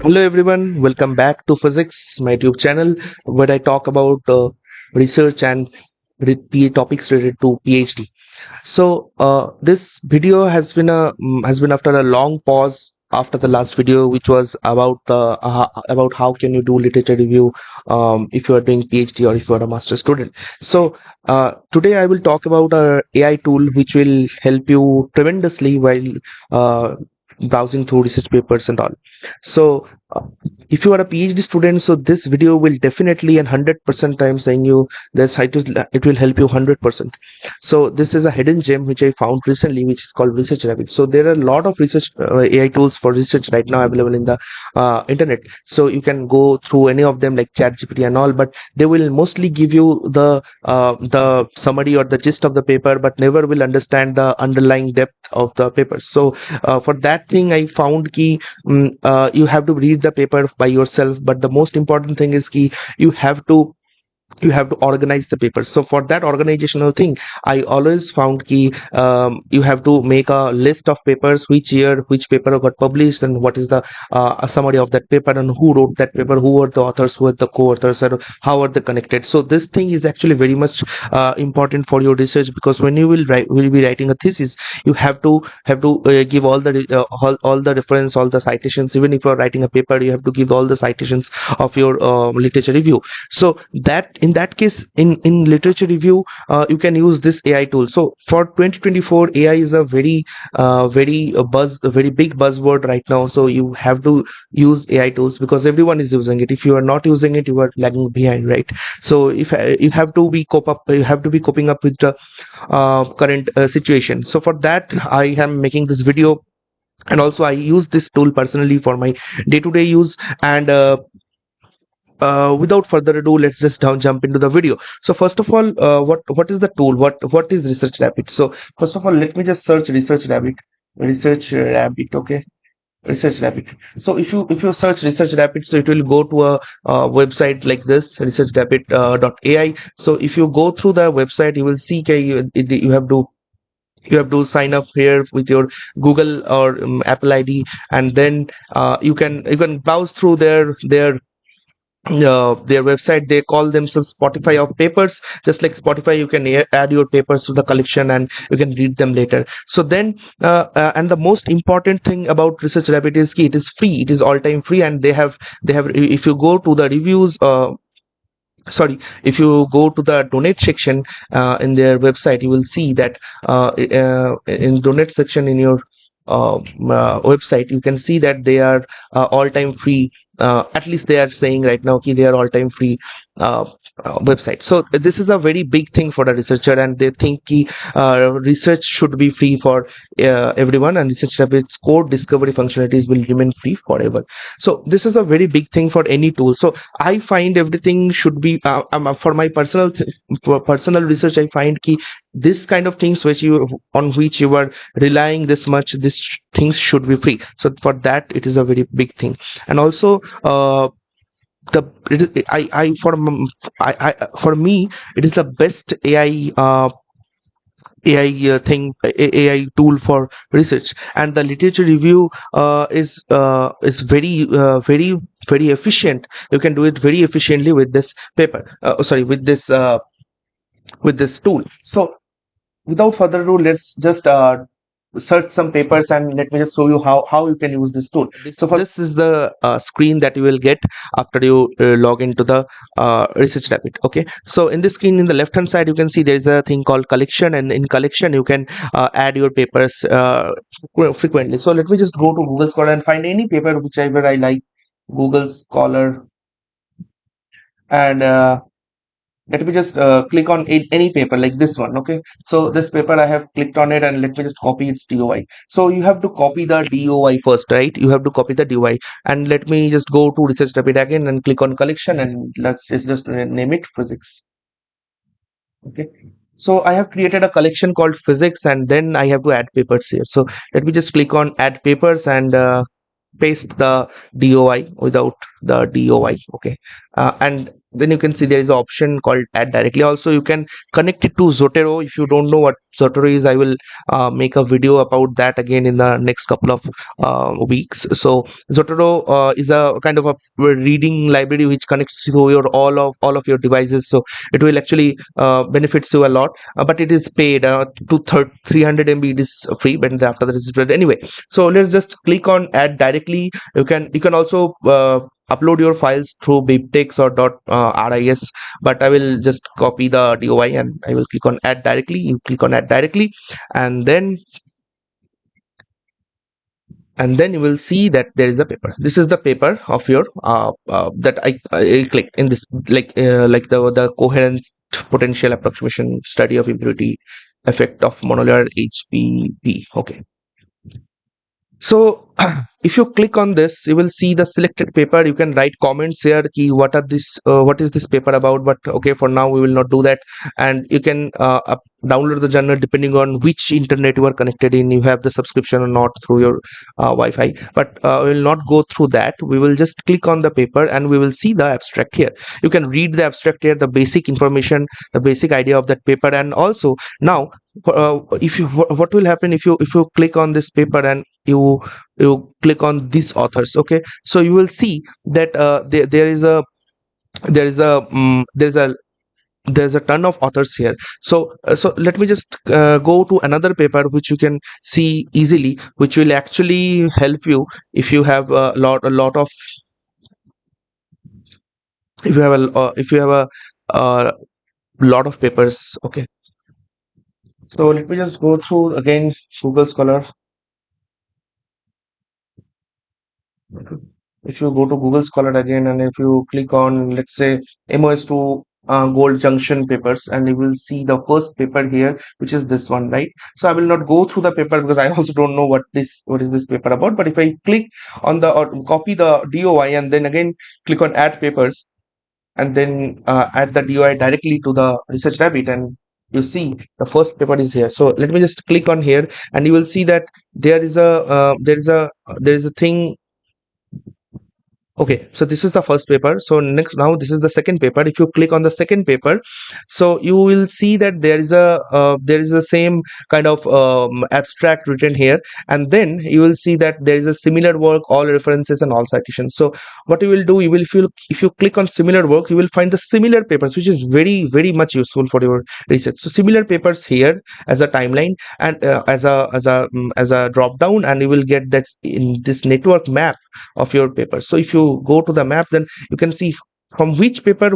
Hello everyone, welcome back to Physics, my YouTube channel, where I talk about research and topics related to PhD. This video has been after a long pause after the last video, which was about how can you do literature review if you are doing PhD or if you are a master student. Today I will talk about a AI tool which will help you tremendously while uh, browsing through research papers and all. So uh, if you are a PhD student, so this video will definitely and 100% I'm saying you this it will help you 100%. So this is a hidden gem which I found recently, which is called Research Rabbit. So there are a lot of research AI tools for research right now available in the internet. So you can go through any of them like ChatGPT and all, but they will mostly give you the summary or the gist of the paper, but never will understand the underlying depth of the paper. So for that thing, I found key you have to read the paper by yourself, but the most important thing is key you have to organize the papers. So for that organizational thing, I always found key you have to make a list of papers, which year which paper got published, and what is the a summary of that paper, and who wrote that paper, who were the authors, who were the co-authors, or how are they connected. So this thing is actually very much important for your research, because when you will be writing a thesis, you have to give all the reference, all the citations. Even if you are writing a paper, you have to give all the citations of your literature review. So that in that case, in literature review, you can use this AI tool. So for 2024, AI is a a very big buzzword right now. So you have to use AI tools because everyone is using it. If you are not using it, you are lagging behind, right? So if you have to be you have to be coping up with the current situation. So for that, I am making this video, and also I use this tool personally for my day-to-day use. And without further ado, let's just jump into the video. So first of all, what is the tool? What is Research Rabbit? So first of all, let me just search Research Rabbit. Research Rabbit, okay. Research Rabbit. So if you search Research Rabbit, so it will go to a website like this, researchrabbit.ai. So if you go through the website, you will see you have to sign up here with your Google or Apple ID, and then you can browse through their website. They call themselves Spotify of papers. Just like Spotify, you can add your papers to the collection and you can read them later. So then and the most important thing about Research Rabbit is it is free. It is all time free, and they have if you go to the reviews, sorry, if you go to the donate section in their website, you will see that in donate section in your website, you can see that they are all time free. At least they are saying right now they are all time free website. So this is a very big thing for the researcher, and they think research should be free for everyone, and Research Rabbit's core discovery functionalities will remain free forever. So this is a very big thing for any tool. So I find everything should be for my for personal research. I find key this kind of things which you are relying this much, this things should be free. So for that, it is a very big thing. And also the it is, for me, it is the best AI tool for research. And the literature review is very efficient. You can do it very efficiently with this paper. Sorry, with this tool. So without further ado, let's just search some papers, and let me just show you how you can use this tool. So this is the screen that you will get after you log into the Research Rabbit. Okay, so in this screen, in the left hand side, you can see there is a thing called collection, and in collection you can add your papers frequently. So let me just go to Google Scholar and find any paper whichever I like. Google Scholar, and let me just click on any paper like this one. Okay, so this paper, I have clicked on it, and let me just copy its DOI. So you have to copy the DOI first, right? You have to copy the DOI. And let me just go to Research Rabbit again and click on collection, and let's just name it Physics. Okay, so I have created a collection called Physics, and then I have to add papers here. So let me just click on add papers and paste the DOI without the DOI. Okay, and then you can see there is an option called add directly. Also you can connect it to Zotero. If you don't know what Zotero is, I will make a video about that again in the next couple of weeks. So Zotero is a kind of a reading library which connects to your all of your devices, so it will actually benefits you a lot, but it is paid to 300 MB. It is free, but after that is paid anyway. So let's just click on add directly. You can also upload your files through bibtex or .ris, but I will just copy the DOI and I will click on add directly. You click on add directly, and then you will see that there is a paper. This is the paper of your that I clicked in this, like the coherence potential approximation study of impurity effect of monolayer HPP. Okay. So if you click on this, you will see the selected paper. You can write comments here key what is this paper about, but okay, for now we will not do that. And you can download the journal depending on which internet you are connected in, you have the subscription or not through your Wi-Fi, but we will not go through that. We will just click on the paper and we will see the abstract here. You can read the abstract here, the basic information, the basic idea of that paper. And also now if you what will happen if you click on this paper and you click on these authors. Okay, so you will see that there is a there is a there's a ton of authors here. So let me just go to another paper which you can see easily, which will actually help you if you have a lot of if you have a lot of papers. Okay, so let me just go through again Google Scholar. If you go to Google Scholar again and if you click on, let's say, MOS2 gold junction papers, and you will see the first paper here, which is this one, right? So I will not go through the paper because I also don't know what is this paper about. But if I click on the or copy the DOI and then again click on add papers and then add the DOI directly to the research rabbit, and you see the first paper is here. So let me just click on here and you will see that there is a thing. Okay, so this is the first paper. So now this is the second paper. If you click on the second paper, so you will see that there is the same kind of abstract written here, and then you will see that there is a similar work, all references and all citations. So what you will do, you will if you click on similar work, you will find the similar papers, which is very very much useful for your research. So similar papers here as a timeline and as a drop down, and you will get that in this network map of your paper. So if you go to the map, then you can see from which paper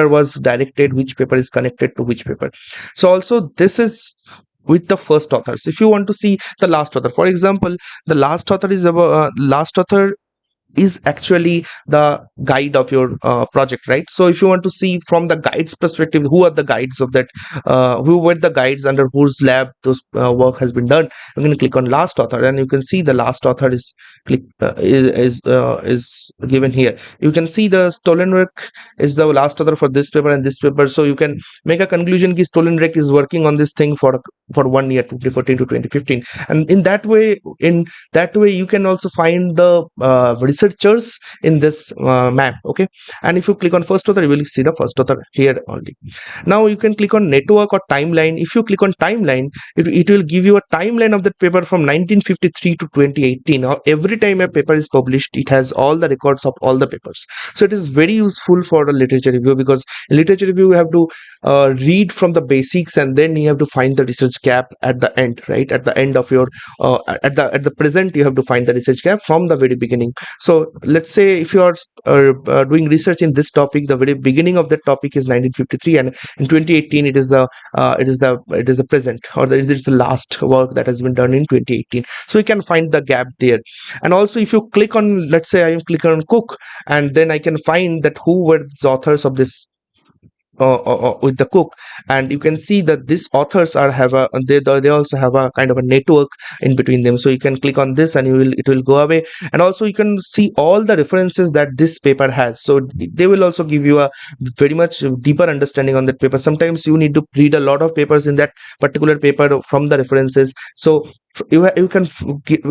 was directed, which paper is connected to which paper. So also this is with the first authors. If you want to see the last author, for example, the last author is actually the guide of your project, right? So if you want to see from the guides perspective, who are the guides of that, who were the guides under whose lab those work has been done, I'm going to click on last author and you can see the last author is is given here. You can see the Stolenrek is the last author for this paper and this paper. So you can make a conclusion that Stolenrek is working on this thing for 1 year, 2014 to 2015, and in that way you can also find the researchers in this map. Okay, and if you click on first author, you will see the first author here only. Now you can click on network or timeline. If you click on timeline, it will give you a timeline of that paper from 1953 to 2018. Now every time a paper is published, it has all the records of all the papers. So it is very useful for a literature review, because in literature review you have to read from the basics and then you have to find the research gap at the end, right? At the end of your at the present, you have to find the research gap from the very beginning. So let's say if you are doing research in this topic, the very beginning of that topic is 1953, and in 2018 it is the present, or it is the last work that has been done in 2018. So you can find the gap there. And also if you click on, let's say I am clicking on Cook, and then I can find that who were the authors of this with the Cook, and you can see that these authors they also have a kind of a network in between them. So you can click on this and it will go away, and also you can see all the references that this paper has. So they will also give you a very much deeper understanding on that paper. Sometimes you need to read a lot of papers in that particular paper from the references. So you can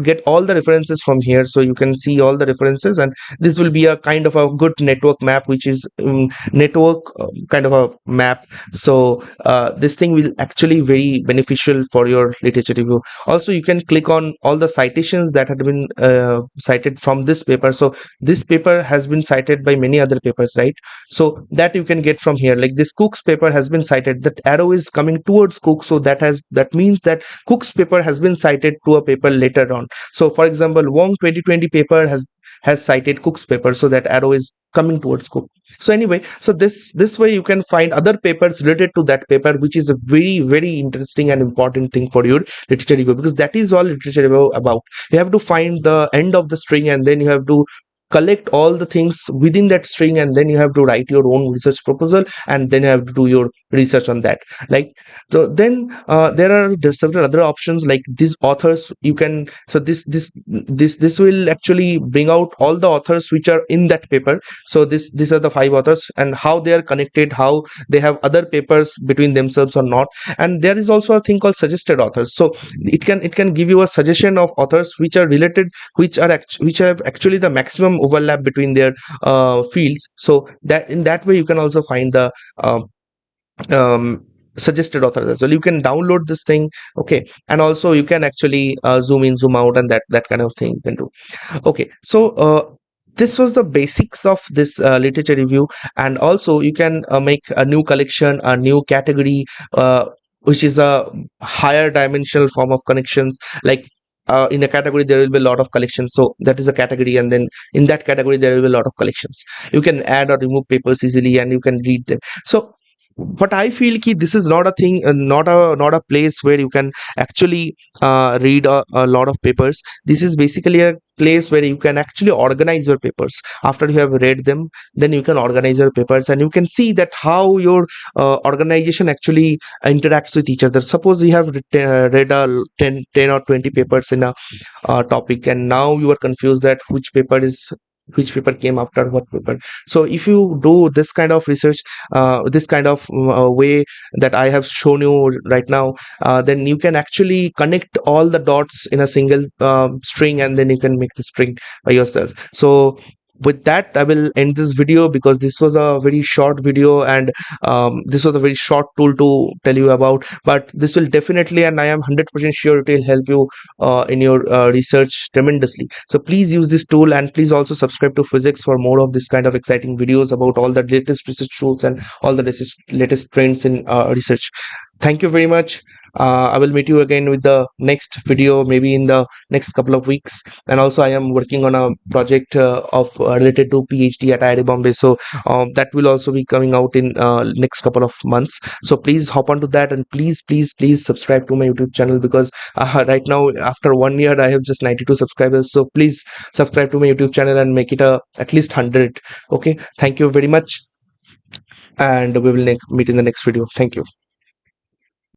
get all the references from here, so you can see all the references, and this will be a kind of a good network map, which is network kind of a map. So this thing will actually very beneficial for your literature review. Also, you can click on all the citations that had been cited from this paper. So this paper has been cited by many other papers, right? So that you can get from here. Like this Cook's paper has been cited, that arrow is coming towards Cook, so that means that Cook's paper has been cited to a paper later on. So for example, Wong 2020 paper has cited Cook's paper, so that arrow is coming towards Cook. So anyway, so this way you can find other papers related to that paper, which is a very interesting and important thing for your literature review, because that is all literature review about. You have to find the end of the string, and then you have to collect all the things within that string, and then you have to write your own research proposal, and then you have to do your research on that. Like, so then there are several other options, like these authors you can, so this will actually bring out all the authors which are in that paper. So these are the 5 authors, and how they are connected, how they have other papers between themselves or not. And there is also a thing called suggested authors. So it can give you a suggestion of authors which are related, which have actually the maximum overlap between their fields. So that in that way you can also find the um, suggested authors as well. You can download this thing, okay, and also you can actually zoom in, zoom out, and that kind of thing you can do. Okay, so this was the basics of this literature review. And also you can make a new collection, a new category, which is a higher dimensional form of connections. Like in a category there will be a lot of collections, so that is a category, and then in that category there will be a lot of collections. You can add or remove papers easily, and you can read them. So but I feel ki this is not a thing, not a place where you can actually read a lot of papers. This is basically a place where you can actually organize your papers. After you have read them, then you can organize your papers, and you can see that how your organization actually interacts with each other. Suppose you have read 10 or 20 papers in a topic, and now you are confused that which paper came after what paper. So if you do this kind of research, this kind of way that I have shown you right now, then you can actually connect all the dots in a single string, and then you can make the string by yourself. So with that, I will end this video, because this was a very short video, and this was a very short tool to tell you about. But this will definitely, and I am 100% sure it will help you in your research tremendously. So please use this tool, and please also subscribe to Physeeks for more of this kind of exciting videos about all the latest research tools and all the latest trends in research. Thank you very much. I will meet you again with the next video, maybe in the next couple of weeks. And also I am working on a project of related to PhD at IIT Bombay, so that will also be coming out in next couple of months. So please hop onto that, and please subscribe to my YouTube channel, because right now after 1 year I have just 92 subscribers. So please subscribe to my YouTube channel and make it at least 100. Okay, thank you very much, and we will meet in the next video. Thank you.